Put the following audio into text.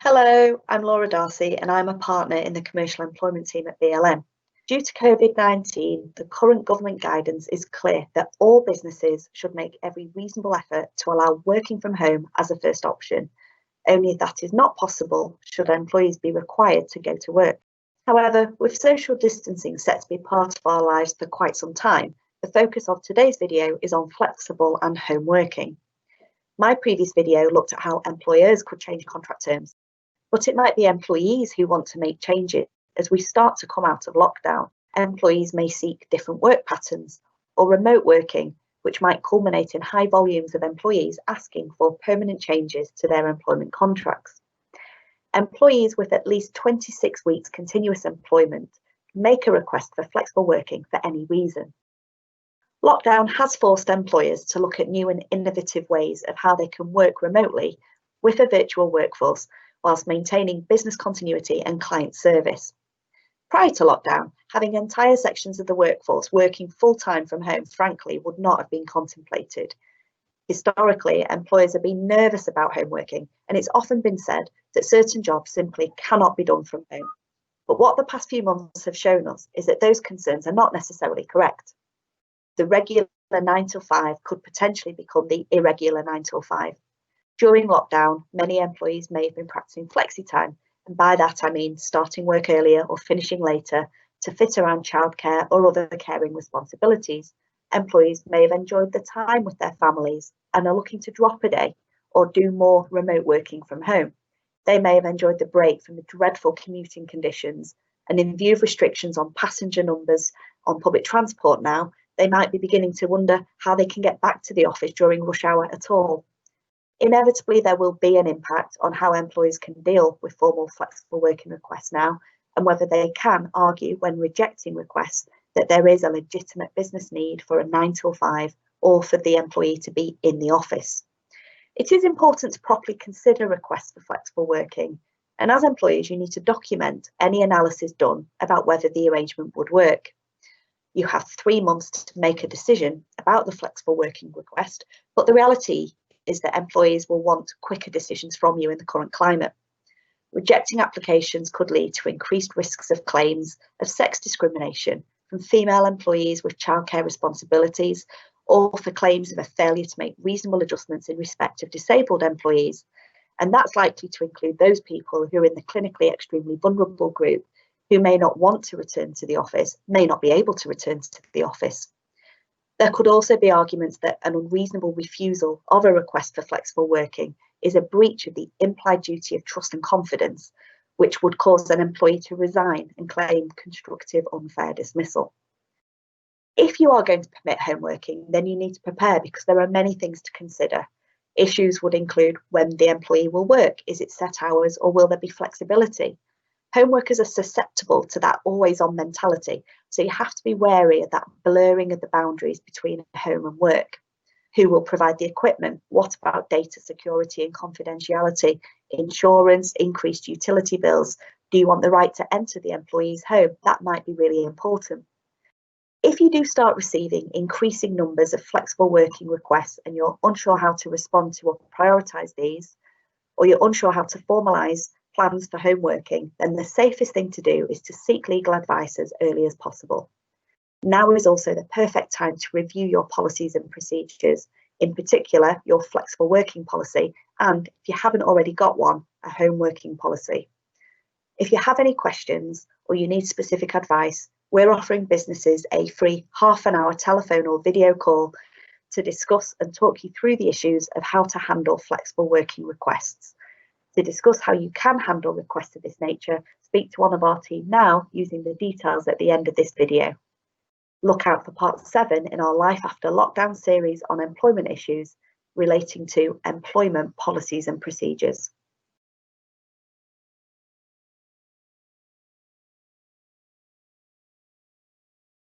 Hello, I'm Laura Darcy and I'm a partner in the commercial employment team at BLM. Due to COVID-19, the current government guidance is clear that all businesses should make every reasonable effort to allow working from home as a first option. Only if that is not possible should employees be required to go to work. However, with social distancing set to be part of our lives for quite some time, the focus of today's video is on flexible and home working. My previous video looked at how employers could change contract terms, but it might be employees who want to make changes. As we start to come out of lockdown, employees may seek different work patterns or remote working, which might culminate in high volumes of employees asking for permanent changes to their employment contracts. Employees with at least 26 weeks continuous employment can make a request for flexible working for any reason. Lockdown has forced employers to look at new and innovative ways of how they can work remotely with a virtual workforce whilst maintaining business continuity and client service. Prior to lockdown, having entire sections of the workforce working full-time from home, frankly, would not have been contemplated. Historically, employers have been nervous about home working, and it's often been said that certain jobs simply cannot be done from home. But what the past few months have shown us is that those concerns are not necessarily correct. The regular 9 till 5 could potentially become the irregular 9 till 5. During lockdown, many employees may have been practicing flexi time, and by that I mean starting work earlier or finishing later to fit around childcare or other caring responsibilities. Employees may have enjoyed the time with their families and are looking to drop a day or do more remote working from home. They may have enjoyed the break from the dreadful commuting conditions, and in view of restrictions on passenger numbers on public transport now, they might be beginning to wonder how they can get back to the office during rush hour at all. Inevitably, there will be an impact on how employers can deal with formal flexible working requests now, and whether they can argue when rejecting requests that there is a legitimate business need for a 9 till 5 or for the employee to be in the office. It is important to properly consider requests for flexible working, and as employers, you need to document any analysis done about whether the arrangement would work. You have 3 months to make a decision about the flexible working request, but the reality is that employees will want quicker decisions from you in the current climate. Rejecting applications could lead to increased risks of claims of sex discrimination from female employees with childcare responsibilities, or for claims of a failure to make reasonable adjustments in respect of disabled employees. And that's likely to include those people who are in the clinically extremely vulnerable group, who may not want to return to the office, may not be able to return to the office. There could also be arguments that an unreasonable refusal of a request for flexible working is a breach of the implied duty of trust and confidence, which would cause an employee to resign and claim constructive unfair dismissal. If you are going to permit home working, then you need to prepare because there are many things to consider. Issues would include when the employee will work. Is it set hours or will there be flexibility? Home workers are susceptible to that always-on mentality, so you have to be wary of that blurring of the boundaries between home and work. Who will provide the equipment? What about data security and confidentiality? Insurance, increased utility bills? Do you want the right to enter the employee's home? That might be really important. If you do start receiving increasing numbers of flexible working requests and you're unsure how to respond to or prioritise these, or you're unsure how to formalise plans for home working, then the safest thing to do is to seek legal advice as early as possible. Now is also the perfect time to review your policies and procedures, in particular your flexible working policy, and if you haven't already got one, a home working policy. If you have any questions or you need specific advice, we're offering businesses a free half-an-hour telephone or video call to discuss and talk you through the issues of how to handle flexible working requests. To discuss how you can handle requests of this nature, speak to one of our team now using the details at the end of this video. Look out for part 7 in our Life After Lockdown series on employment issues relating to employment policies and procedures.